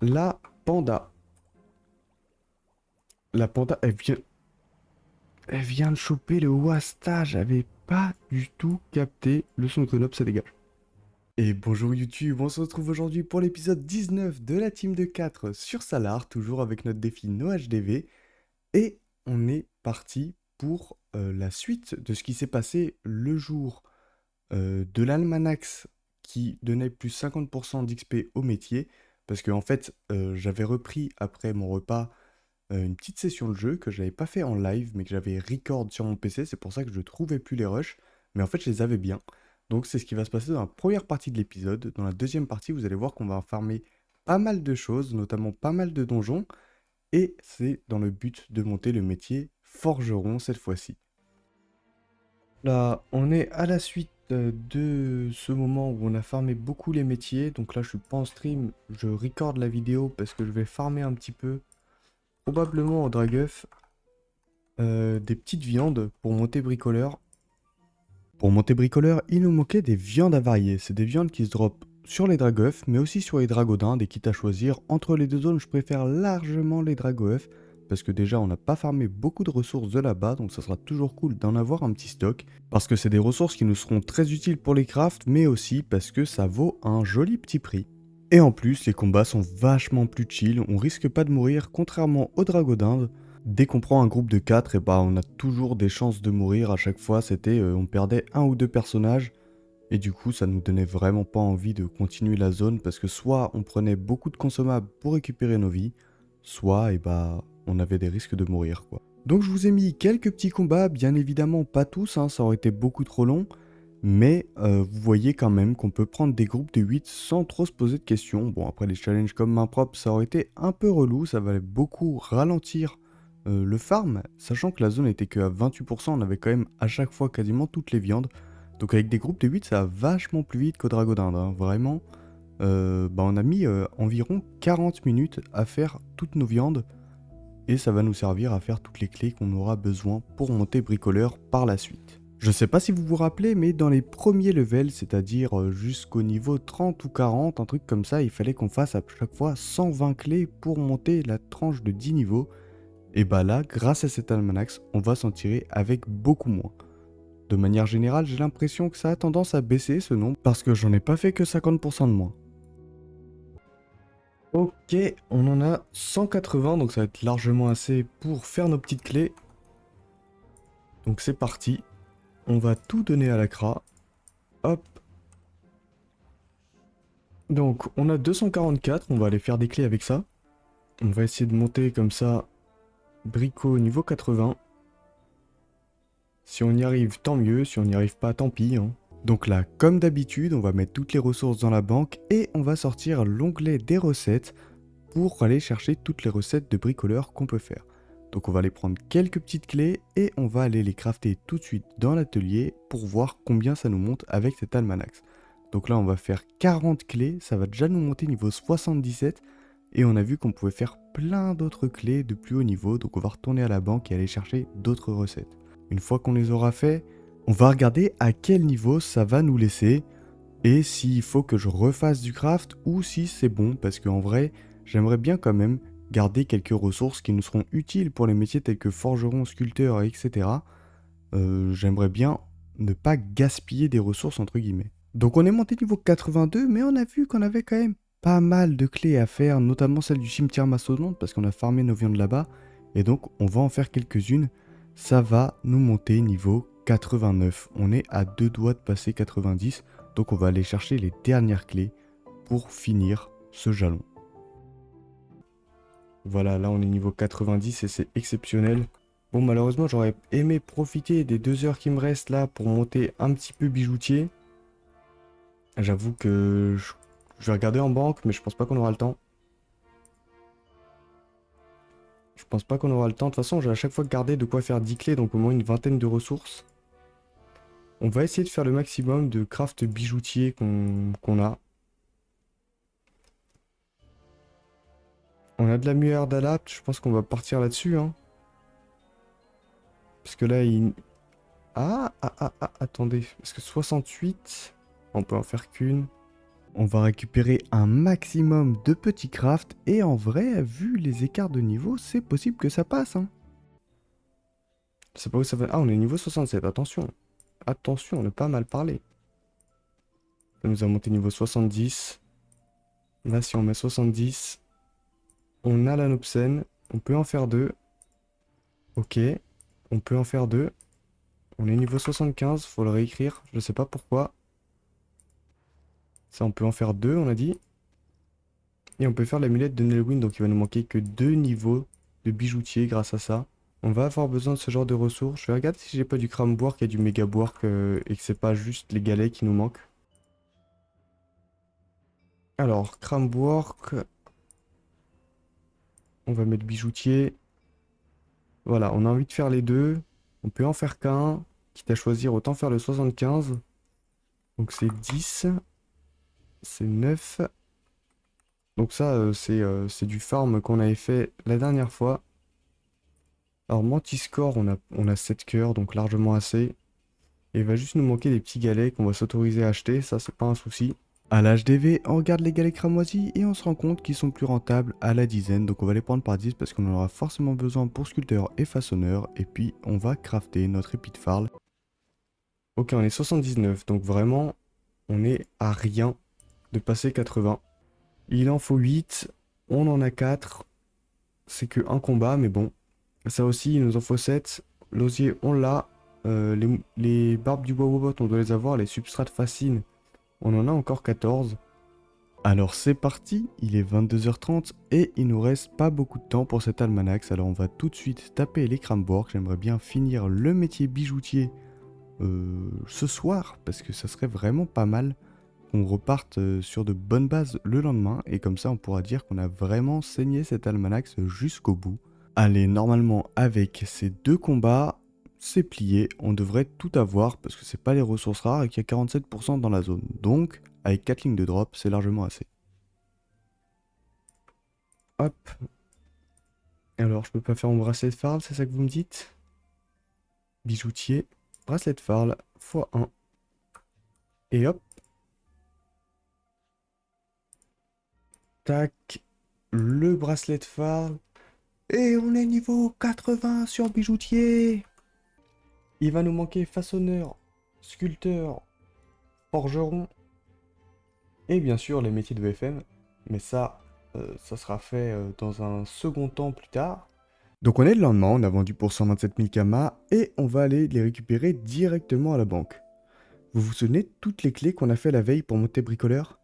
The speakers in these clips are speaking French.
la panda. La panda, elle vient de choper le Wasta. J'avais pas du tout capté le son de Grenoble, ça dégage. Et bonjour YouTube, on se retrouve aujourd'hui pour l'épisode 19 de la team de 4 sur Salar, toujours avec notre défi NoHDV. Et on est parti pour la suite de ce qui s'est passé le jour de l'Almanax qui donnait plus 50% d'XP au métier. Parce que en fait, j'avais repris après mon repas une petite session de jeu que j'avais pas fait en live, mais que j'avais record sur mon PC. C'est pour ça que je trouvais plus les rushs. Mais en fait, je les avais bien. Donc c'est ce qui va se passer dans la première partie de l'épisode. Dans la deuxième partie, vous allez voir qu'on va farmer pas mal de choses, notamment pas mal de donjons. Et c'est dans le but de monter le métier forgeron cette fois-ci. Là, on est à la suite de ce moment où on a farmé beaucoup les métiers. Donc là, je suis pas en stream, je record la vidéo parce que je vais farmer un petit peu, probablement en Dragueuf, des petites viandes pour monter bricoleur. Pour monter bricoleur, il nous manquait des viandes à varier. C'est des viandes qui se drop sur les Dragoeuf, mais aussi sur les Dragodindes. Et quitte à choisir entre les deux zones, je préfère largement les Dragoeuf. Parce que déjà, on n'a pas farmé beaucoup de ressources de là-bas, donc ça sera toujours cool d'en avoir un petit stock. Parce que c'est des ressources qui nous seront très utiles pour les crafts, mais aussi parce que ça vaut un joli petit prix. Et en plus, les combats sont vachement plus chill, on risque pas de mourir, contrairement aux Dragodindes. Dès qu'on prend un groupe de 4, et bah on a toujours des chances de mourir. À chaque fois, c'était on perdait un ou deux personnages. Et du coup, ça nous donnait vraiment pas envie de continuer la zone parce que soit on prenait beaucoup de consommables pour récupérer nos vies, soit et bah on avait des risques de mourir quoi. Donc je vous ai mis quelques petits combats, bien évidemment pas tous, hein, ça aurait été beaucoup trop long. Mais vous voyez quand même qu'on peut prendre des groupes de 8 sans trop se poser de questions. Bon, après les challenges comme main propre, ça aurait été un peu relou, ça va beaucoup ralentir le farm, sachant que la zone était que à 28%, on avait quand même à chaque fois quasiment toutes les viandes. Donc avec des groupes de 8, ça va vachement plus vite qu'au Dragodinde, hein. Vraiment. Bah, on a mis environ 40 minutes à faire toutes nos viandes, et ça va nous servir à faire toutes les clés qu'on aura besoin pour monter bricoleur par la suite. Je sais pas si vous vous rappelez, mais dans les premiers levels, c'est-à-dire jusqu'au niveau 30 ou 40, un truc comme ça, il fallait qu'on fasse à chaque fois 120 clés pour monter la tranche de 10 niveaux. Et bah là, grâce à cet almanax, on va s'en tirer avec beaucoup moins. De manière générale, j'ai l'impression que ça a tendance à baisser ce nombre, parce que j'en ai pas fait que 50% de moins. Ok, on en a 180, donc ça va être largement assez pour faire nos petites clés. Donc c'est parti, on va tout donner à la CRA. Hop. Donc on a 244, on va aller faire des clés avec ça. On va essayer de monter comme ça, bricot niveau 80. Si on y arrive, tant mieux, si on n'y arrive pas, tant pis, hein. Donc là, comme d'habitude, on va mettre toutes les ressources dans la banque et on va sortir l'onglet des recettes pour aller chercher toutes les recettes de bricoleur qu'on peut faire. Donc on va aller prendre quelques petites clés et on va aller les crafter tout de suite dans l'atelier pour voir combien ça nous monte avec cet almanax. Donc là on va faire 40 clés, ça va déjà nous monter niveau 77 et on a vu qu'on pouvait faire plein d'autres clés de plus haut niveau, donc on va retourner à la banque et aller chercher d'autres recettes. Une fois qu'on les aura fait, on va regarder à quel niveau ça va nous laisser et s'il faut que je refasse du craft ou si c'est bon, parce qu'en vrai, j'aimerais bien quand même garder quelques ressources qui nous seront utiles pour les métiers tels que forgeron, sculpteur, etc. J'aimerais bien ne pas gaspiller des ressources entre guillemets. Donc on est monté niveau 82, mais on a vu qu'on avait quand même pas mal de clés à faire, notamment celle du cimetière mastodonte, parce qu'on a farmé nos viandes là-bas, et donc on va en faire quelques-unes. Ça va nous monter niveau 89. On est à 2 doigts de passer 90, donc on va aller chercher les dernières clés pour finir ce jalon. Voilà, là on est niveau 90 et c'est exceptionnel. Bon, malheureusement, j'aurais aimé profiter des 2 heures qui me restent là pour monter un petit peu bijoutier. J'avoue que je vais regarder en banque, mais je pense pas qu'on aura le temps. Je pense pas qu'on aura le temps. De toute façon, j'ai à chaque fois gardé de quoi faire 10 clés, donc au moins une vingtaine de ressources. On va essayer de faire le maximum de craft bijoutier qu'on a. On a de la mueur d'Alapt, je pense qu'on va partir là-dessus, hein. Parce que là, il... attendez. Parce que 68, on peut en faire qu'une. On va récupérer un maximum de petits crafts et en vrai, vu les écarts de niveau, c'est possible que ça passe, hein. Je sais pas où ça va. Ah, on est niveau 67, attention. Attention, on est pas mal parlé. Ça nous a monté niveau 70. Là, si on met 70, on a la Nopsen. On peut en faire deux. Ok, on peut en faire deux. On est niveau 75, faut le réécrire. Je sais pas pourquoi. Ça, on peut en faire deux, on a dit. Et on peut faire l'amulette de Nelwyn, donc il va nous manquer que deux niveaux de bijoutier grâce à ça. On va avoir besoin de ce genre de ressources. Je vais regarder si j'ai pas du Cramwork et du Megawork et que c'est pas juste les galets qui nous manquent. Alors, Cramwork, on va mettre bijoutier. Voilà, on a envie de faire les deux. On peut en faire qu'un. Quitte à choisir, autant faire le 75. Donc c'est 10. C'est 9. Donc ça, c'est du farm qu'on avait fait la dernière fois. Alors Mantiscore, on a 7 cœurs, donc largement assez. Et il va juste nous manquer des petits galets qu'on va s'autoriser à acheter, ça c'est pas un souci. À l'HDV, on regarde les galets cramoisis et on se rend compte qu'ils sont plus rentables à la dizaine. Donc on va les prendre par 10 parce qu'on en aura forcément besoin pour sculpteur et façonneur. Et puis on va crafter notre épée de farl. Ok, on est 79, donc vraiment, on est à rien de passer 80. Il en faut 8, on en a 4. C'est que un combat, mais bon. Ça aussi, il nous en faut 7. L'osier, on l'a. Les barbes du Wobot, on doit les avoir. Les substrates fascines, on en a encore 14. Alors c'est parti, il est 22h30 et il nous reste pas beaucoup de temps pour cet almanax. Alors on va tout de suite taper les Cramborg. J'aimerais bien finir le métier bijoutier ce soir parce que ça serait vraiment pas mal qu'on reparte sur de bonnes bases le lendemain et comme ça on pourra dire qu'on a vraiment saigné cet almanax jusqu'au bout. Allez, normalement avec ces deux combats, c'est plié, on devrait tout avoir parce que c'est pas les ressources rares et qu'il y a 47% dans la zone. Donc, avec 4 lignes de drop, c'est largement assez. Hop. Alors, je peux pas faire mon bracelet de farl, c'est ça que vous me dites? Bijoutier, bracelet de farl, x1. Et hop. Tac. Le bracelet de farl. Et on est niveau 80 sur bijoutier. Il va nous manquer façonneur, sculpteur, forgeron et bien sûr les métiers de VFM. Mais ça sera fait dans un second temps plus tard. Donc on est le lendemain, on a vendu pour 127 000 kamas et on va aller les récupérer directement à la banque. Vous vous souvenez de toutes les clés qu'on a fait la veille pour monter bricoleur?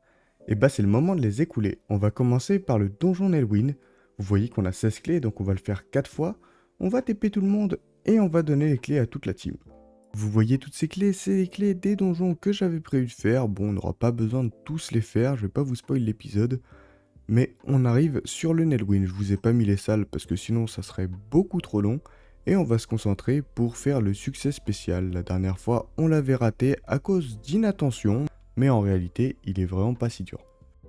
Et bah c'est le moment de les écouler. On va commencer par le donjon Nelwyn. Vous voyez qu'on a 16 clés, donc on va le faire 4 fois. On va TP tout le monde et on va donner les clés à toute la team. Vous voyez toutes ces clés, c'est les clés des donjons que j'avais prévu de faire. Bon, on n'aura pas besoin de tous les faire, je vais pas vous spoil l'épisode. Mais on arrive sur le Nelwyn, je vous ai pas mis les salles parce que sinon ça serait beaucoup trop long. Et on va se concentrer pour faire le succès spécial. La dernière fois, on l'avait raté à cause d'inattention, mais en réalité, il est vraiment pas si dur.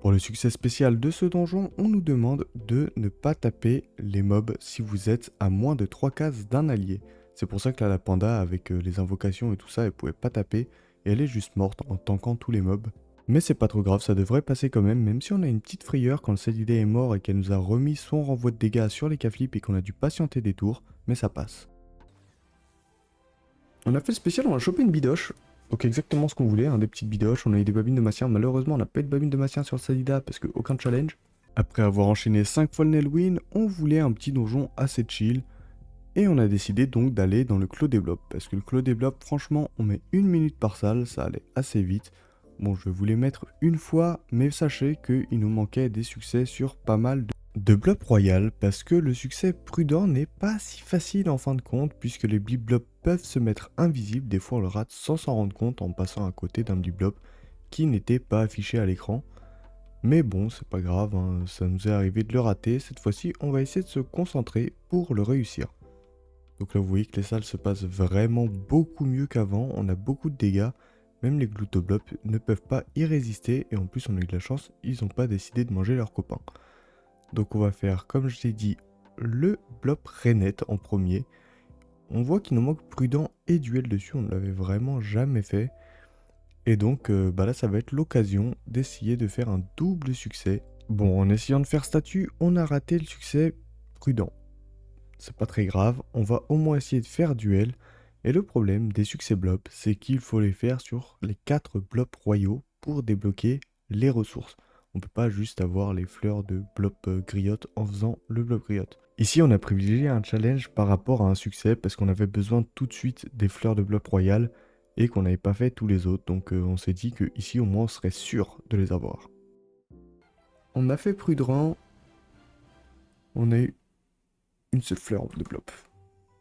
Pour le succès spécial de ce donjon, on nous demande de ne pas taper les mobs si vous êtes à moins de 3 cases d'un allié. C'est pour ça que là, la panda, avec les invocations et tout ça, elle pouvait pas taper, et elle est juste morte en tankant tous les mobs. Mais c'est pas trop grave, ça devrait passer quand même si on a une petite frayeur quand le Célidé est mort et qu'elle nous a remis son renvoi de dégâts sur les caflips et qu'on a dû patienter des tours, mais ça passe. On a fait le spécial, on a chopé une bidoche. Donc exactement ce qu'on voulait, hein, des petites bidoches, on a eu des babines de massien. Malheureusement, on n'a pas eu de babines de massien sur le Salida parce que aucun challenge. Après avoir enchaîné 5 fois le Nelwyn, on voulait un petit donjon assez chill. Et on a décidé donc d'aller dans le Clos des Blobs. Parce que le Clos des Blobs, franchement, on met 1 minute par salle, ça allait assez vite. Bon, je vais vous les mettre une fois, mais sachez qu'il nous manquait des succès sur pas mal de blobs royal, parce que le succès prudent n'est pas si facile en fin de compte, puisque les blip blobs peuvent se mettre invisibles, des fois on le rate sans s'en rendre compte en passant à côté d'un blip blob qui n'était pas affiché à l'écran. Mais bon, c'est pas grave, hein, ça nous est arrivé de le rater, cette fois-ci on va essayer de se concentrer pour le réussir. Donc là vous voyez que les salles se passent vraiment beaucoup mieux qu'avant, on a beaucoup de dégâts, même les gloutoblobs ne peuvent pas y résister, et en plus on a eu de la chance, ils n'ont pas décidé de manger leurs copains. Donc on va faire, comme je l'ai dit, le blob Renette en premier. On voit qu'il nous manque prudent et duel dessus, on ne l'avait vraiment jamais fait. Et donc là ça va être l'occasion d'essayer de faire un double succès. Bon, en essayant de faire statue, on a raté le succès prudent. C'est pas très grave, on va au moins essayer de faire duel. Et le problème des succès blobs, c'est qu'il faut les faire sur les 4 blobs royaux pour débloquer les ressources. On peut pas juste avoir les fleurs de blob griotte en faisant le blob griotte. Ici, on a privilégié un challenge par rapport à un succès parce qu'on avait besoin tout de suite des fleurs de blob royal et qu'on n'avait pas fait tous les autres. Donc on s'est dit que ici au moins on serait sûr de les avoir. On a fait prudent. On a eu une seule fleur de blob.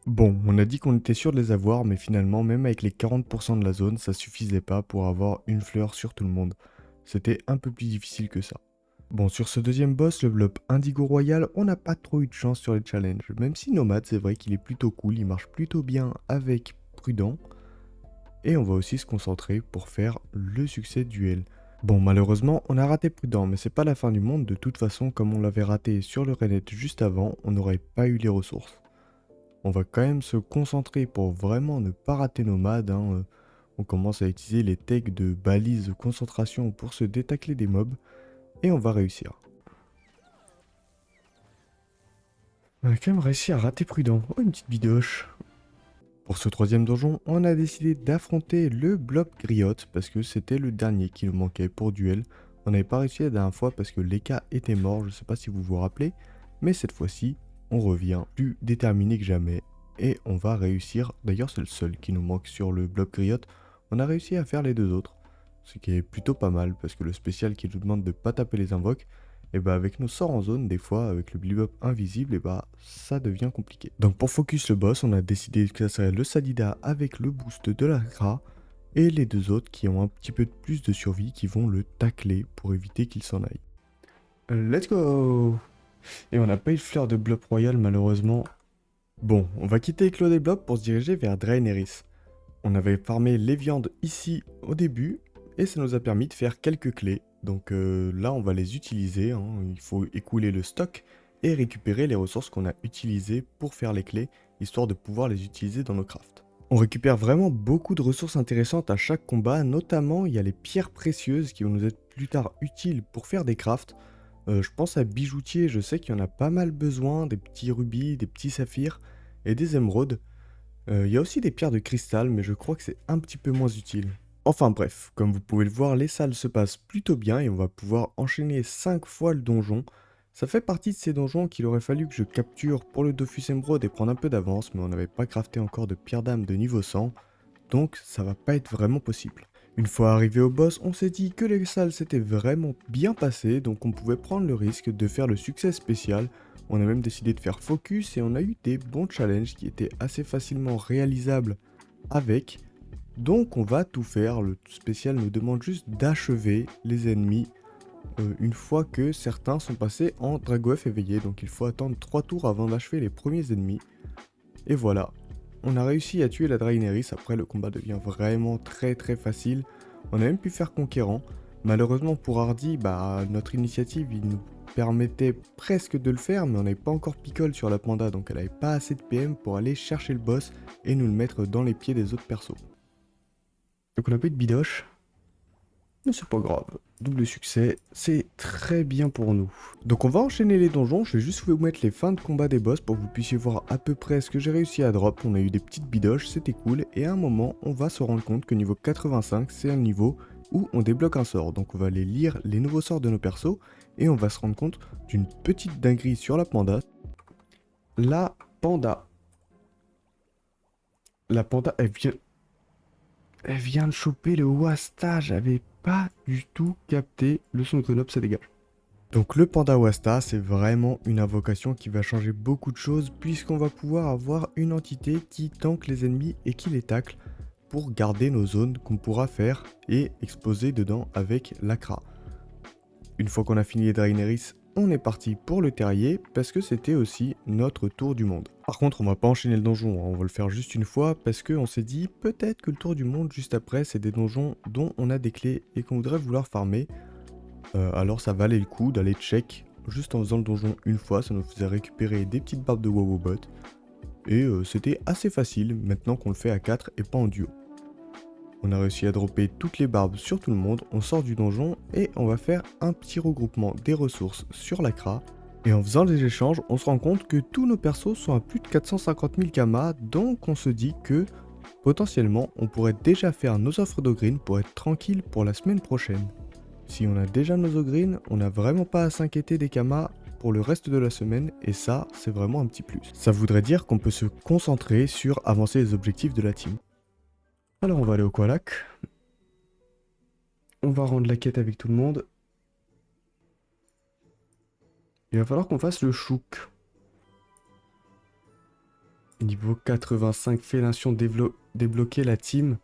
Bon, on a dit qu'on était sûr de les avoir, mais finalement, même avec les 40% de la zone, ça suffisait pas pour avoir une fleur sur tout le monde. C'était un peu plus difficile que ça. Bon, sur ce deuxième boss, le blob Indigo Royal, on n'a pas trop eu de chance sur les challenges. Même si Nomade, c'est vrai qu'il est plutôt cool, il marche plutôt bien avec Prudent. Et on va aussi se concentrer pour faire le succès duel. Bon, malheureusement, on a raté Prudent, mais c'est pas la fin du monde. De toute façon, comme on l'avait raté sur le Renet juste avant, on n'aurait pas eu les ressources. On va quand même se concentrer pour vraiment ne pas rater Nomade. On commence à utiliser les techs de balise de concentration pour se détacler des mobs. Et on va réussir. On a quand même réussi à rater Prudent. Oh, une petite bidoche. Pour ce troisième donjon, on a décidé d'affronter le blob griotte parce que c'était le dernier qui nous manquait pour duel. On n'avait pas réussi la dernière fois parce que Leka était mort, je ne sais pas si vous vous rappelez. Mais cette fois-ci, on revient plus déterminé que jamais. Et on va réussir, d'ailleurs c'est le seul qui nous manque sur le blob griotte. On a réussi à faire les deux autres. Ce qui est plutôt pas mal parce que le spécial qui nous demande de pas taper les invoques, et bah avec nos sorts en zone, des fois avec le blip invisible, et bah ça devient compliqué. Donc pour focus le boss, on a décidé que ça serait le Sadida avec le boost de la Gra, et les deux autres qui ont un petit peu plus de survie qui vont le tacler pour éviter qu'il s'en aille. Let's go. Et on n'a pas eu de fleur de blob royal malheureusement. Bon, on va quitter Claude et Blob pour se diriger vers Draeneiris. On avait farmé les viandes ici au début, et ça nous a permis de faire quelques clés. Donc là, on va les utiliser. Il faut écouler le stock et récupérer les ressources qu'on a utilisées pour faire les clés, histoire de pouvoir les utiliser dans nos crafts. On récupère vraiment beaucoup de ressources intéressantes à chaque combat, notamment il y a les pierres précieuses qui vont nous être plus tard utiles pour faire des crafts. Je pense à bijoutier, je sais qu'il y en a pas mal besoin, des petits rubis, des petits saphirs et des émeraudes. Il y a aussi des pierres de cristal, mais je crois que c'est un petit peu moins utile. Enfin bref, comme vous pouvez le voir, les salles se passent plutôt bien et on va pouvoir enchaîner 5 fois le donjon. Ça fait partie de ces donjons qu'il aurait fallu que je capture pour le Dofus Emerald et prendre un peu d'avance, mais on n'avait pas crafté encore de pierre d'âme de niveau 100, donc ça va pas être vraiment possible. Une fois arrivé au boss, on s'est dit que les salles s'étaient vraiment bien passées, donc on pouvait prendre le risque de faire le succès spécial. On a même décidé de faire focus et on a eu des bons challenges qui étaient assez facilement réalisables avec. Donc on va tout faire, le spécial nous demande juste d'achever les ennemis une fois que certains sont passés en Dragoef éveillé. Donc il faut attendre 3 tours avant d'achever les premiers ennemis. Et voilà, on a réussi à tuer la Draeneiris, après le combat devient vraiment très facile. On a même pu faire conquérant. Malheureusement pour Hardy, notre initiative il nous permettait presque de le faire, mais on n'avait pas encore picole sur la panda, donc elle n'avait pas assez de PM pour aller chercher le boss et nous le mettre dans les pieds des autres persos. Donc on a pas eu de bidoche, mais c'est pas grave. Double succès, c'est très bien pour nous. Donc on va enchaîner les donjons, je vais juste vous mettre les fins de combat des boss pour que vous puissiez voir à peu près ce que j'ai réussi à drop. On a eu des petites bidoches, c'était cool, et à un moment on va se rendre compte que niveau 85 c'est un niveau où on débloque un sort. Donc on va aller lire les nouveaux sorts de nos persos, et on va se rendre compte d'une petite dinguerie sur la panda. La panda. La panda, elle vient de choper le Wasta, j'avais pas du tout capté le son de Grenoble, ça dégage. Donc le Panda Wasta, c'est vraiment une invocation qui va changer beaucoup de choses puisqu'on va pouvoir avoir une entité qui tank les ennemis et qui les tacle pour garder nos zones qu'on pourra faire et exploser dedans avec l'Akra. Une fois qu'on a fini les Draeneiris, on est parti pour le terrier parce que c'était aussi notre tour du monde. Par contre, on va pas enchaîner le donjon, on va le faire juste une fois parce qu'on s'est dit peut-être que le tour du monde juste après, c'est des donjons dont on a des clés et qu'on voudrait vouloir farmer. Alors ça valait le coup d'aller check juste en faisant le donjon une fois, ça nous faisait récupérer des petites barbes de Wowobot. Et c'était assez facile maintenant qu'on le fait à 4 et pas en duo. On a réussi à dropper toutes les barbes sur tout le monde, on sort du donjon et on va faire un petit regroupement des ressources sur la CRA. Et en faisant des échanges, on se rend compte que tous nos persos sont à plus de 450 000 kamas, donc on se dit que potentiellement on pourrait déjà faire nos offres d'Ogreen pour être tranquille pour la semaine prochaine. Si on a déjà nos Ogreen, on n'a vraiment pas à s'inquiéter des kamas pour le reste de la semaine, et ça, c'est vraiment un petit plus. Ça voudrait dire qu'on peut se concentrer sur avancer les objectifs de la team. Alors on va aller au Koalak. On va rendre la quête avec tout le monde. Il va falloir qu'on fasse le chouk. Niveau 85, fellation débloquer la team.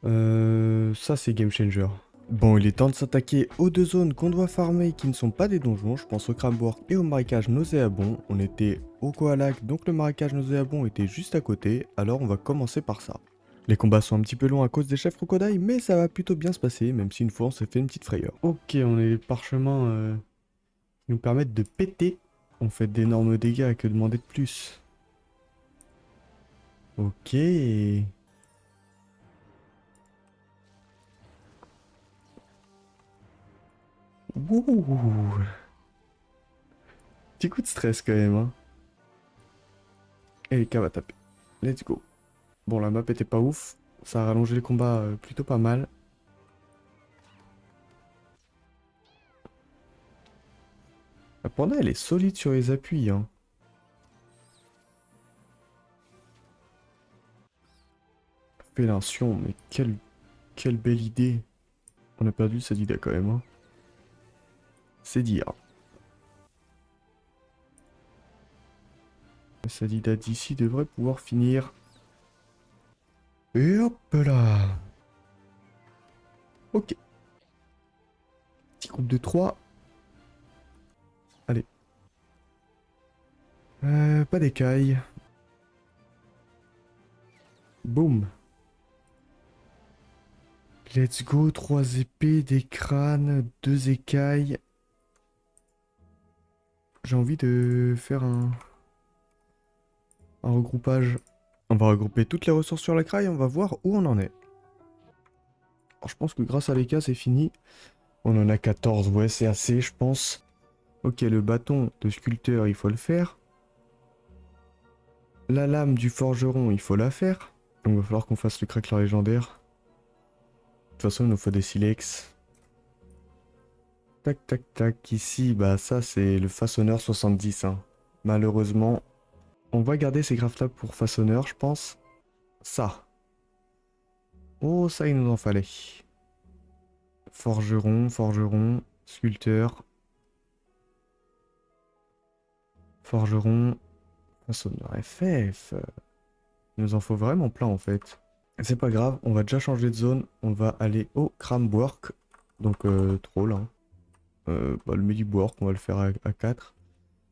Ça c'est game changer. Bon, il est temps de s'attaquer aux deux zones qu'on doit farmer qui ne sont pas des donjons. Je pense au Crambourg et au marécage nauséabond. On était au Koalak, donc le marécage nauséabond était juste à côté. Alors on va commencer par ça. Les combats sont un petit peu longs à cause des chefs crocodiles, mais ça va plutôt bien se passer, même si une fois on s'est fait une petite frayeur. Ok, on a les parchemins qui nous permettent de péter. On fait d'énormes dégâts, que demander de plus? Ok. Wouh. Petit coup de stress quand même, hein. Et les cas va taper. Let's go. Bon, la map était pas ouf. Ça a rallongé les combats plutôt pas mal. La panda, elle est solide sur les appuis, hein. Fellation, mais quelle belle idée. On a perdu le Sadida quand même, hein. C'est dire. Le Sadida d'ici devrait pouvoir finir. Et hop là. Ok. Petit groupe de 3. Allez. Pas d'écailles. Boum. Let's go, 3 épées, des crânes, 2 écailles. J'ai envie de faire un regroupage. On va regrouper toutes les ressources sur la craie et on va voir où on en est. Alors, je pense que grâce à l'EK, c'est fini. On en a 14, ouais, c'est assez, je pense. Ok, le bâton de sculpteur, il faut le faire. La lame du forgeron, il faut la faire. Donc, il va falloir qu'on fasse le craquelin légendaire. De toute façon, il nous faut des silex. Tac, tac, tac. Ici, bah ça, c'est le façonneur 70. Hein. Malheureusement, on va garder ces graphes-là pour façonneur, je pense. Ça. Oh, ça, il nous en fallait. Forgeron, sculpteur. Forgeron, façonneur FF. Il nous en faut vraiment plein, en fait. C'est pas grave, on va déjà changer de zone. On va aller au Cramwork. Donc, troll, hein. Le Mediwork, on va le faire à 4.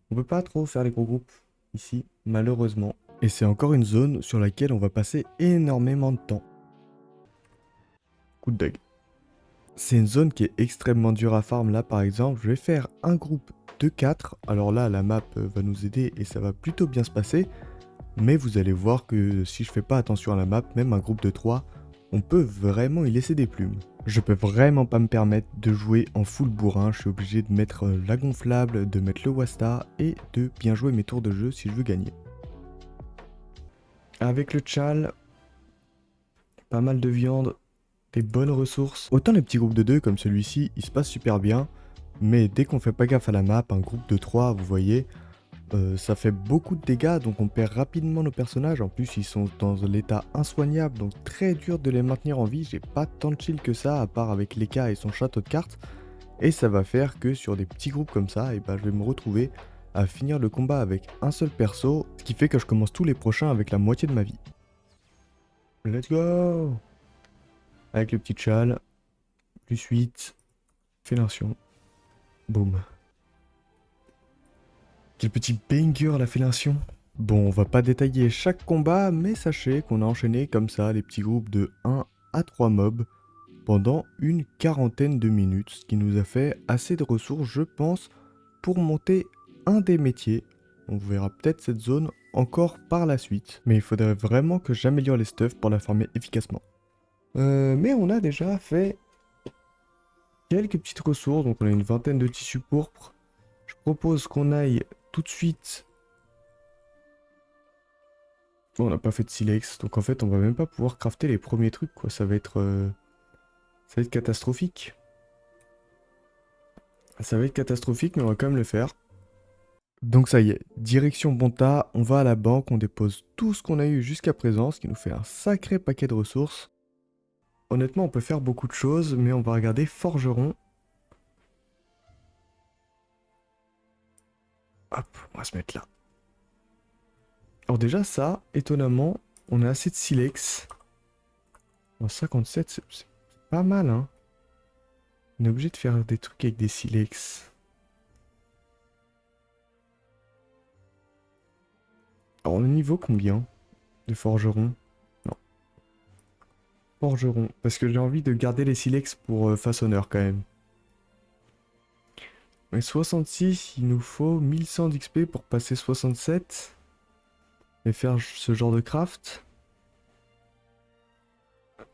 On peut pas trop faire les gros groupes ici, malheureusement. Et c'est encore une zone sur laquelle on va passer énormément de temps. Coup de dague. C'est une zone qui est extrêmement dure à farm. Là, par exemple, je vais faire un groupe de 4. Alors là, la map va nous aider et ça va plutôt bien se passer. Mais vous allez voir que si je fais pas attention à la map, même un groupe de 3, on peut vraiment y laisser des plumes. Je peux vraiment pas me permettre de jouer en full bourrin, je suis obligé de mettre la gonflable, de mettre le wasta et de bien jouer mes tours de jeu si je veux gagner. Avec le tchal, pas mal de viande, des bonnes ressources. Autant les petits groupes de 2 comme celui-ci, ils se passent super bien, mais dès qu'on fait pas gaffe à la map, un groupe de 3, vous voyez, ça fait beaucoup de dégâts, donc on perd rapidement nos personnages. En plus, ils sont dans l'état insoignable, donc très dur de les maintenir en vie. J'ai pas tant de chill que ça, à part avec Leka et son château de cartes. Et ça va faire que sur des petits groupes comme ça, et ben, je vais me retrouver à finir le combat avec un seul perso, ce qui fait que je commence tous les prochains avec la moitié de ma vie. Let's go! Avec le petit châle, plus 8, fellation, boum. Quel petit banger la fellation! Bon, on va pas détailler chaque combat, mais sachez qu'on a enchaîné comme ça les petits groupes de 1 à 3 mobs pendant une quarantaine de minutes, ce qui nous a fait assez de ressources, je pense, pour monter un des métiers. On verra peut-être cette zone encore par la suite. Mais il faudrait vraiment que j'améliore les stuffs pour la farmer efficacement. Mais on a déjà fait quelques petites ressources. Donc on a une vingtaine de tissus pourpres. Je propose qu'on aille tout de suite. Bon, on n'a pas fait de silex. Donc en fait, on va même pas pouvoir crafter les premiers trucs, quoi. Ça va être catastrophique. Ça va être catastrophique, mais on va quand même le faire. Donc ça y est, direction Bonta, on va à la banque, on dépose tout ce qu'on a eu jusqu'à présent, ce qui nous fait un sacré paquet de ressources. Honnêtement, on peut faire beaucoup de choses, mais on va regarder forgeron. Hop, on va se mettre là. Alors déjà ça, étonnamment, on a assez de silex. En 57, c'est pas mal, hein. On est obligé de faire des trucs avec des silex. Alors on est niveau combien de forgeron? Non, forgeron. Parce que j'ai envie de garder les silex pour façonneur quand même. Mais 66, il nous faut 1100 d'XP pour passer 67. Et faire ce genre de craft.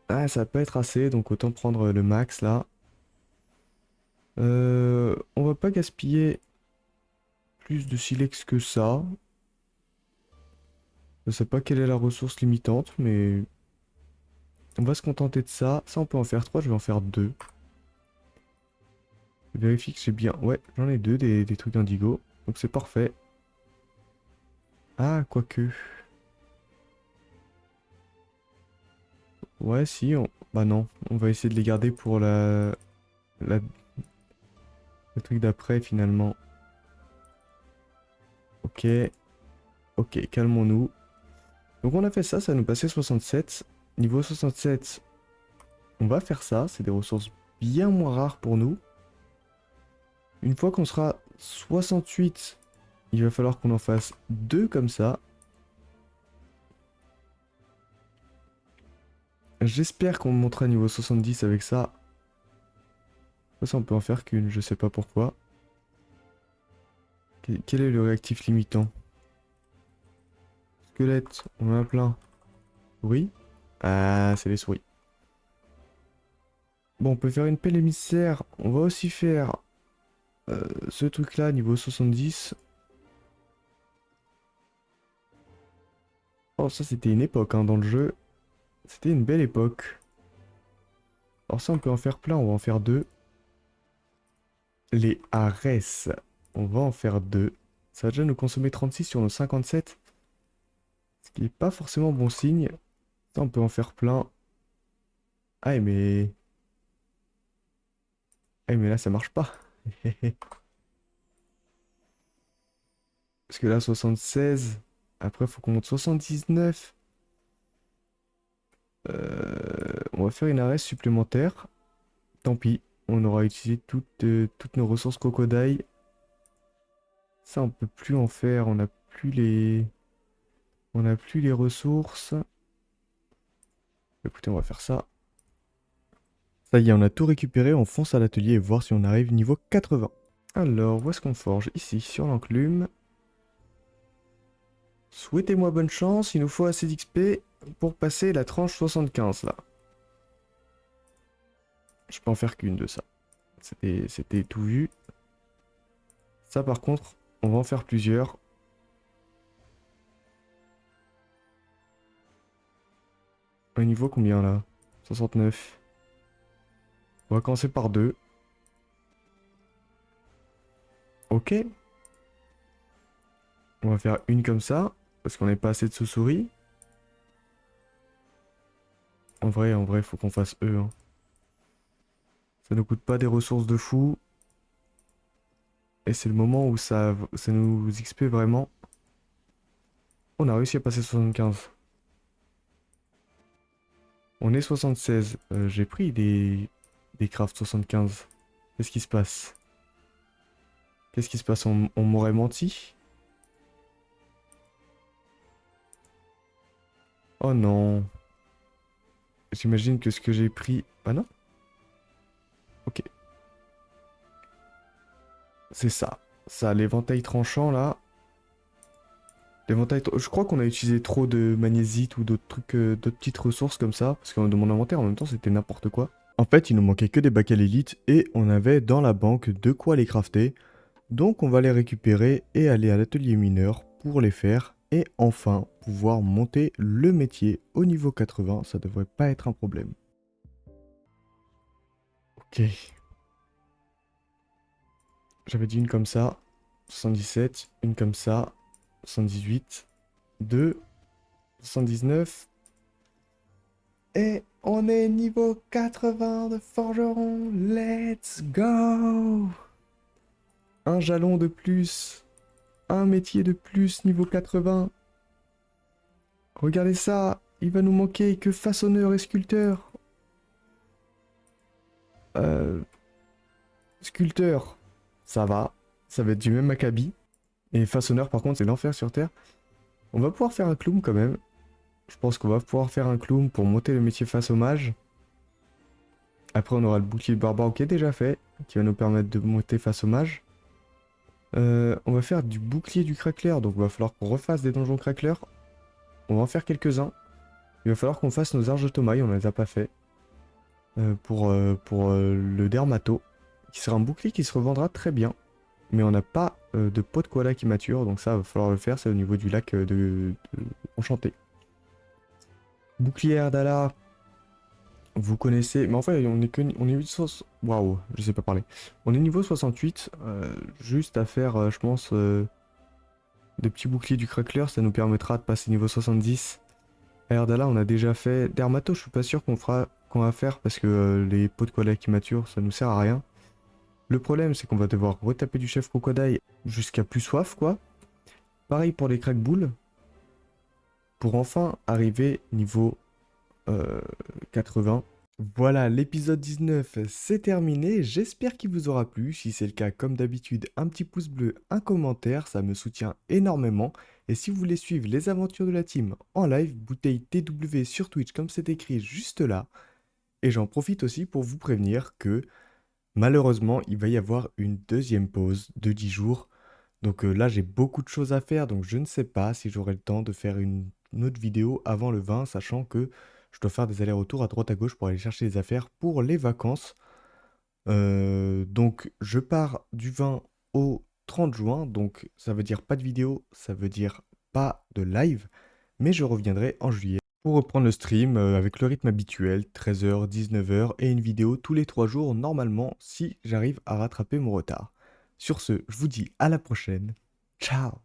Ah, ça va pas être assez, donc autant prendre le max là. On va pas gaspiller plus de silex que ça. Je sais pas quelle est la ressource limitante, mais on va se contenter de ça. Ça, on peut en faire 3, je vais en faire 2. Je vérifie que j'ai bien... Ouais, j'en ai 2 des trucs indigo. Donc c'est parfait. Ah, quoique. Ouais, si, bah non. On va essayer de les garder pour le truc d'après, finalement. Ok. Ok, calmons-nous. Donc on a fait ça, ça nous passait 67. Niveau 67, on va faire ça. C'est des ressources bien moins rares pour nous. Une fois qu'on sera 68, il va falloir qu'on en fasse 2 comme ça. J'espère qu'on montera niveau 70 avec ça. Ça, on peut en faire qu'une, je sais pas pourquoi. Quel est le réactif limitant? Squelette, on en a plein. Souris? Ah, c'est les souris. Bon, on peut faire une pelle émissaire. On va aussi faire ce truc-là, niveau 70. Oh, ça, c'était une époque hein, dans le jeu. C'était une belle époque. Alors ça, on peut en faire plein, on va en faire 2. Les Ares, on va en faire 2. Ça va déjà nous consommer 36 sur nos 57. Ce qui n'est pas forcément bon signe. Ça, on peut en faire plein. Ah, mais... Ah, mais là, ça marche pas. Parce que là, 76. Après, il faut qu'on monte 79. On va faire une Ares supplémentaire. Tant pis. On aura utilisé toutes nos ressources crocodile. Ça, on peut plus en faire. On n'a plus les ressources. Écoutez, on va faire ça. Ça y est, on a tout récupéré. On fonce à l'atelier et voir si on arrive niveau 80. Alors, où est-ce qu'on forge? Ici, sur l'enclume. Souhaitez-moi bonne chance. Il nous faut assez d'XP pour passer la tranche 75 là. Je peux en faire qu'une de ça. C'était tout vu. Ça, par contre, on va en faire plusieurs. Au niveau combien là? 69. On va commencer par 2. Ok. On va faire une comme ça. Parce qu'on n'a pas assez de sous-souris. En vrai, faut qu'on fasse eux. Hein. Ça nous coûte pas des ressources de fou. Et c'est le moment où ça nous XP vraiment. On a réussi à passer 75. On est 76. J'ai pris des crafts 75. Qu'est-ce qui se passe? Qu'est-ce qui se passe? On m'aurait menti? Oh non. J'imagine que ce que j'ai pris... Ah non? Ok. C'est ça. Ça, l'éventail tranchant là. L'éventail, je crois qu'on a utilisé trop de magnésite ou d'autres trucs, d'autres petites ressources comme ça, parce que dans mon inventaire en même temps c'était n'importe quoi. En fait, il nous manquait que des bacs à l'élite et on avait dans la banque de quoi les crafter. Donc on va les récupérer et aller à l'atelier mineur pour les faire et enfin pouvoir monter le métier au niveau 80, ça devrait pas être un problème. Ok. J'avais dit une comme ça, 77, une comme ça, 78, 2, 79, et on est niveau 80 de forgeron, let's go! Un jalon de plus, un métier de plus niveau 80. Regardez ça, il va nous manquer que façonneur et sculpteur. Euh, Sculpteur, ça va être du même acabit. Et façonneur par contre c'est l'enfer sur terre. On va pouvoir faire un clown quand même. Je pense qu'on va pouvoir faire un clown pour monter le métier face au mage. Après on aura le bouclier barbare qui est déjà fait, qui va nous permettre de monter face au mage. On va faire du bouclier du crackler, donc il va falloir qu'on refasse des donjons crackler. On va en faire quelques-uns. Il va falloir qu'on fasse nos arches de tomaille, on ne les a pas fait. Pour le dermato, qui sera un bouclier qui se revendra très bien. Mais on n'a pas de pot de koala qui mature, donc ça va falloir le faire, c'est au niveau du lac de Enchanté. Bouclier Erdala, vous connaissez, mais en fait on est que on est 800. Waouh, je sais pas parler. On est niveau 68, juste à faire, je pense, des petits boucliers du crackler, ça nous permettra de passer niveau 70. À Erdala, on a déjà fait. Dermato, je suis pas sûr qu'on va faire parce que les pots de koala qui maturent, ça nous sert à rien. Le problème, c'est qu'on va devoir retaper du chef crocodile jusqu'à plus soif, quoi. Pareil pour les crack-boules. Pour enfin arriver niveau 80. Voilà, l'épisode 19, c'est terminé. J'espère qu'il vous aura plu. Si c'est le cas, comme d'habitude, un petit pouce bleu, un commentaire, ça me soutient énormément. Et si vous voulez suivre les aventures de la team en live, bouteille TW sur Twitch, comme c'est écrit juste là. Et j'en profite aussi pour vous prévenir que malheureusement, il va y avoir une deuxième pause de 10 jours. Donc là, j'ai beaucoup de choses à faire, donc je ne sais pas si j'aurai le temps de faire une autre vidéo avant le 20, sachant que je dois faire des allers-retours à droite à gauche pour aller chercher les affaires pour les vacances. Donc je pars du 20 au 30 juin, donc ça veut dire pas de vidéo, ça veut dire pas de live, mais je reviendrai en juillet pour reprendre le stream avec le rythme habituel, 13h, 19h, et une vidéo tous les 3 jours normalement si j'arrive à rattraper mon retard. Sur ce, je vous dis à la prochaine. Ciao!